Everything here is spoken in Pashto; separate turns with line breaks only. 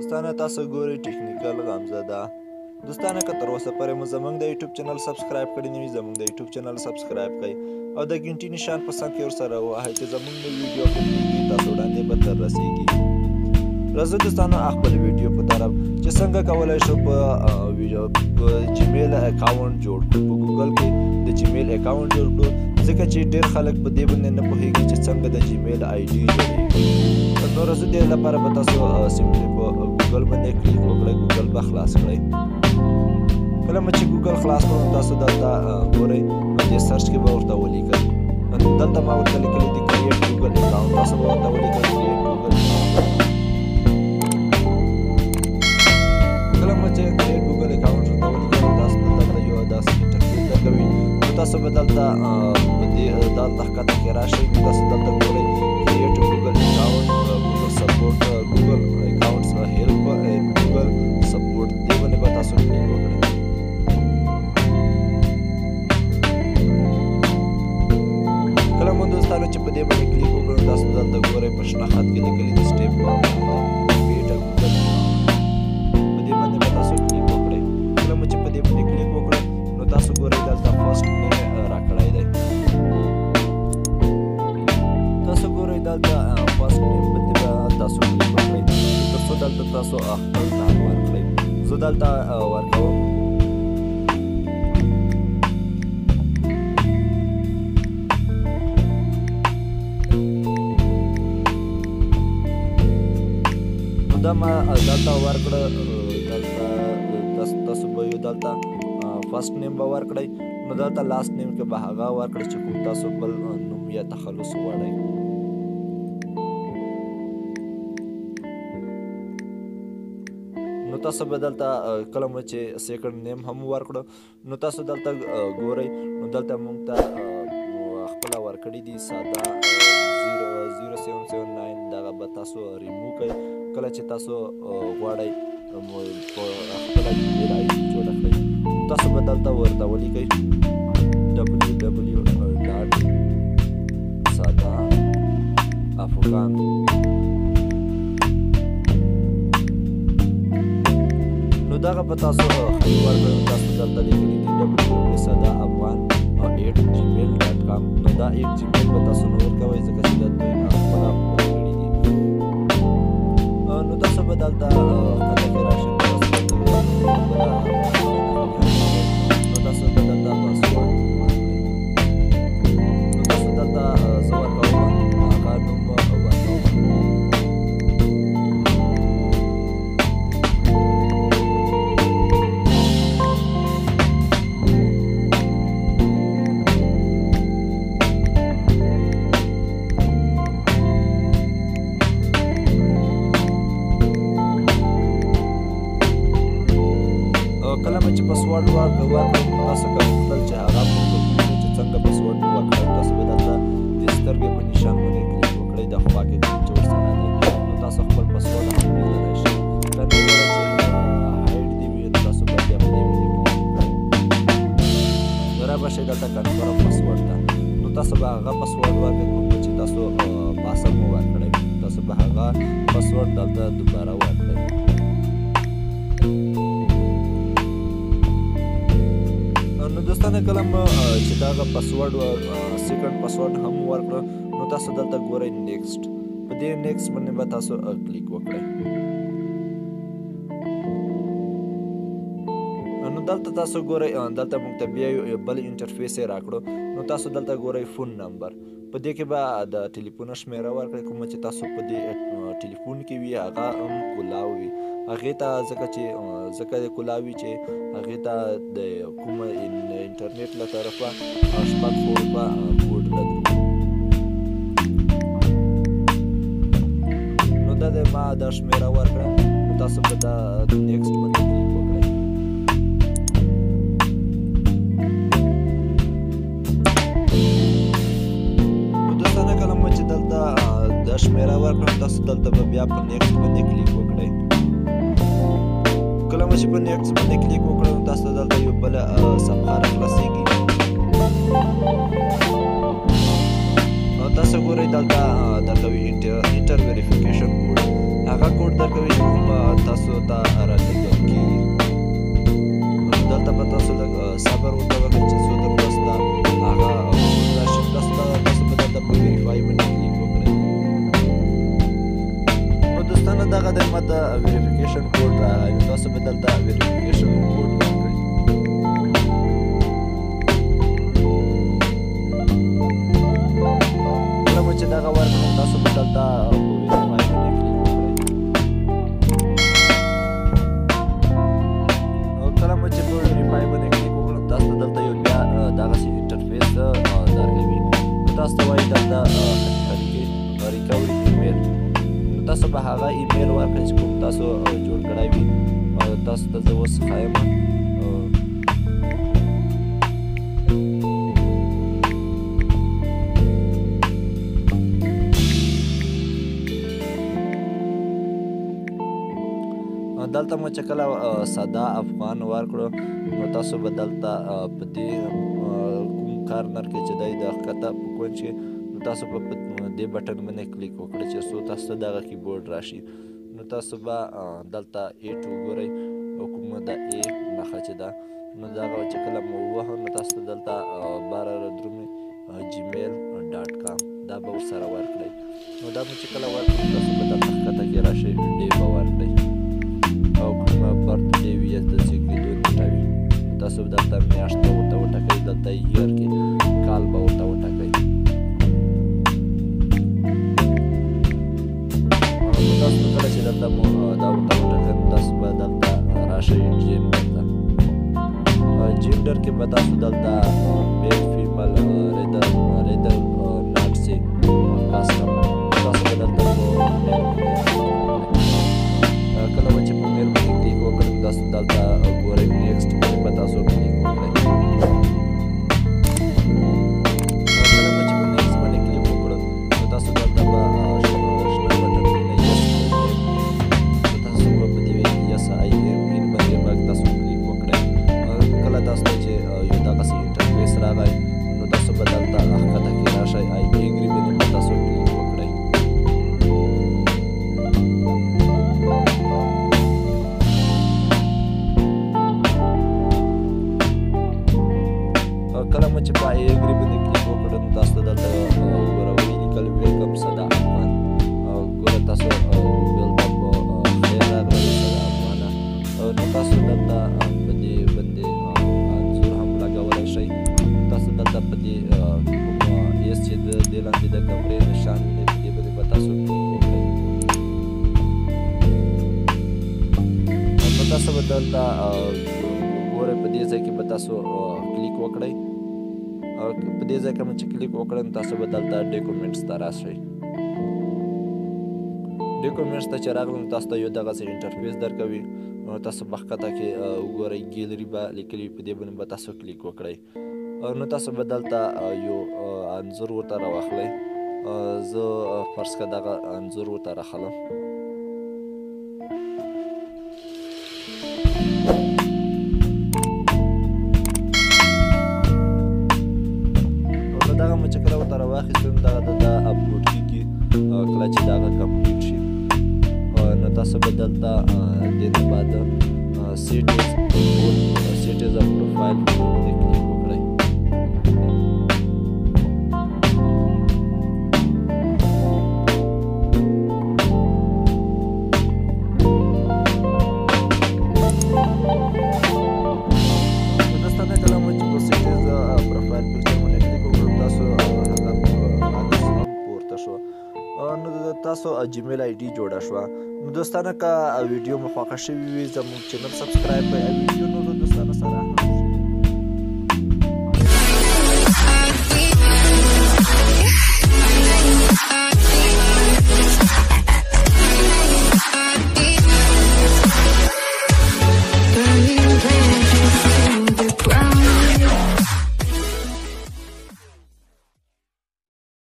دوستانه تاسو ګورئ ټیکنیکل غمزده. دوستانه که تر اوسه پورې مو زموږ د یوټیوب چینل سبسکرایب کړی نه وي زموږ د یوټیوب چینل سبسکرایب کړئ او د ګنټې نشان په څنګ کې ورسره ووهئ چې زموږ نوي ویډیو کلیږي تاسو وړاندې به تر رسیږي. راځئ دوستانو خپل ویډیو په طرف چې څنګه کولی شو په جیمیل اکاونټ جوړ کړو. په ګوګل کې د جیمیل اکاونټ جوړ کړو ځکه چې ډېر خلک په دې باندې نه پوهېږي چې څنګه د جیمیل آی ډي جوړېږي. نو راځئ دې لپاره به تاسو سمپلي په ګوګل باندې کلیک وکړئ. ګوګل به خلاص کړئ. کله چې ګوګل خلاص کړو تاسو دلته ګورئ دې سرچ کې به ورته ولیکئ. دلته ما ورته لیکلي دي کریټ ګوګل اکاونټ. تاسو به ورته ولیکئ کریټ ګوګل اکاونټ. کله چې کریټ ګوګل اکاونټ ورته ولیکئ تاسو دلته یو داسې انټرفیس درکوي. نو تاسو به دلته دلته ښکته کې راشئ. تاسو دلته ګورئ کریټ ګوګل اکاونټ ګوګل سپورټ ګوګل اکاونټس هیلپ ګوګل سپورټ دې باندې به تاسو کلیک وکړئ. کله مو دوستانو چې په دې باندې کلیک وکړو تاسو دلته ګورئ په شنه خط کې لیکلي دي سټیپ 1 کریټ ګوګل په دې باندې به تاسو کلیک وکړئ. کله مو چې په دې باندې کلیک وکړو نو تاسو ګورئ دلته فرست نیم راکړی دی. تاسو ګورئ دلته فرست نیم باندې به تاسو کلیک وکړئ تر څو دلته تاسو خپل نام ورکړئ. زه دلته ورکوم دا ما دلته ورکړه. دلته تاسو به یو دلته فرست نیم به ورکړئ. نو دلته لاست نیم کې به هغه ورکړئ چې کوم تاسو بل نوم یا تخلص وغواړئ. نو تاسو به دلته کله مو چې سیکنډ نیم هم ورکړو نو تاسو دلته ګورئ. نو دلته موږ ته خپله ورکړي دي ساده 0779 دغه به تاسو ریموو کړئ. کله چې تاسو غواړئ خپله جیمیل آی ډي جوړه کړئ تاسو به دلته ورته ولیکئ www.sada.afghan. نو دغه به تاسو خپل ورکړئ. تاسو دلته لیکلي دي www.sada.afghan@gmail.com. نو دا جیمیل به تاسو نه ورکوئ ځکه چې د دوی خپله ورکړي دي. نو تاسو به دلته ښکته کې راشئ. نو تاسو به دلته پاسورډ ورکړئ. نو تاسو دلته زه ورکوم هغه نوم ورکوم. کله چې پاسورډ ورکړئ تاسو غوښتل چې هغه چې څنګه پاسورډ ورکړئ تاسو به دلته د سترګې په نشان باندې کلیک وکړئ د خوا کې چې ورسره دی. نو تاسو خپل پاسورډ هم لیدلی شئ. که نه غواړئ چې هایډ دې وي تاسو به بیا په دې باندې کلیک وکړئ. نو رابشئ دلته کنفرم پاسورډ ته. نو تاسو به هغه پاسورډ ورکړئ کوم چې تاسو پاسورډ مو ورکړی وي. تاسو به هغه پاسورډ دلته دوباره ورکړئ. نو دوستانه کله چې دغه پاسورډ سیکنډ پاسورډ هم ورکړه نو تاسو دلته ګورئ نیکسټ. په دې نیکسټ باندې به تاسو کلیک وکړئ. نو دلته تاسو ګورئ دلته موږ ته بیا یو بل انټرفیس یې راکړو. نو تاسو دلته ګورئ فون نمبر. په دې کې به د ټلیفون شمیره ورکړئ کومه چې تاسو په دې ټلیفون کې وي هغه هم کولاو وي هغې ته ځکه کولاو وي چې هغې ته د کومه انټرنیټ له طرفه 6 روپه کوډ لري. نو دا ما دا شمیره ورکړه. نو تاسو به دا نیکسټ باندې کلیک وکړئ. نو دوستانه کله مو چې دلته دا شمیره ورکړه تاسو دلته به بیا په نیکسټ باندې کلیک وکړئ. کله چې په نیکسټ باندې کلیک وکړئ تاسو دلته یو بله صفحه راخلاصېږي. تاسو ګورئ دلته درته وي انټر ویریفیکیشن کوډ هغه کوډ درکوي چې کوم تاسو ته رالېږل کېږي. دلته به تاسو لږ صبر ورته وکړئ چې څو درپسې هغه کوډ راشي. تاسو به دلته په ویریفای باندې کلیک وکړئ. نو دوستانو دغه دی ما ته ویریفیکیشن کوډ راغی. نو تاسو به دلته ویریفیکیشن کوډ ورکړئ. کله مو چې دغه ورکړئ تاسو به دلته په ویریفای باندې کلیک وکړئ. کله مو چې په ویریفای باندې کلیک وکړم تاسو ته دلته یو بیا دغسې انټرفیس درکوي. نو تاسو ته وایي دلته ریکوري ایمیل. نو تاسو به هغه ایمیل ورکړئ چې کوم تاسو جوړ کړی وي. تاسو ته زه اوس ښایم. دلته مو چې کله ساده افغان ورکړو نو تاسو به دلته په دې کوم کارنر کې چې دی د ښکته په کونج کې نو تاسو به په دې بټن باندې کلیک وکړئ چې څو تاسو ته دغه کیبورډ راشي. نو تاسو به دلته A2 وګورئ او کومه د A نښه چې ده نو دغه چې کله مو ووهه نو تاسو ته دلته barara@gmail.com دا به ورسره ورکړئ. نو دا مو چې کله ورکړئ تاسو به دلته ښکته کې راشئ ډې به ورکړئ او کومه برت ډې وي یا د زیږېدو نیټه وي تاسو به دلته میاشت به ورته وټاکئ. دلته ییر کې کال به ورته وټاکئ. تاسو کله چې دلته مو دا ورته وټاکئ تاسو به دلته راشئ جینډر ته. جینډر کې به تاسو دلته میل فیمیل ریدر ناټ سي کاسټم تاسو به دلته کله به چې په میل باندې کلیک وکړئ تاسو دلته ګورئ نیکسټ باندې به تاسو کلیک وکړئ. کله به چې په نیکسټ باندې کلیک وکړو نو تاسو دلته به شنه بټن باندې یس تاسو به په دې یس آی ایم ان باندې به تاسو کلیک وکړئ. کله تاسو ته چې یو دغسې انټرفیس راغی نو تاسو به دلته ښکته کې راشئ آی اګري باندې به تاسو کلیک وکړئ. کله مو چې په آی اګري باندې کلیک وکړو نو تاسو ته دلته وګوره وایي لیکل ویلکم صدا افغان. ګوره تاسو دلته په خیر راغلئ صدا افغانه. نو تاسو دلته په دې باندې انځور هم لګولی شئ. تاسو دلته په دې کوم ایس چې د دې لاندې د کمرې نشان دی په دې باندې به تاسو کلیک وکړئ. نو تاسو به دلته ګورئ په دې ځای کې به تاسو کلیک وکړئ. په دې ځای کې چې کلیک وکړئ نو تاسو به دلته ډاکومنټس ته راشئ. ډاکومنټس ته چې راغلئ نو تاسو ته یو دغسې انټرفیس درکوي. تاسو به ښکته کې وګورئ ګیلري به لیکلي وي په دې باندې به تاسو کلیک وکړئ. نو تاسو به دلته یو انځور ورته راواخلئ. زه فرض که دغه انځور ورته راخلم. دغه مو چې کله ورته راواخیستو نو دغه د اپلوډ کېږي. کله چې دغه کمپلیټ شي نو تاسو به دلته دې نه بعد سیټیز اف پروفایل باندې کلیک وکړئ. دوستانو کله مو چې په سیټیز پروفایل پکچر باندې کلیک وکړو تاسو هغه عکس هم پورته شو. نو تاسو جیمیل آی ډي جوړه شوه. نو دوستانو که ویډیو مو خوښه شوې وي زموږ چینل سبسکرایب کړئ او ویډیو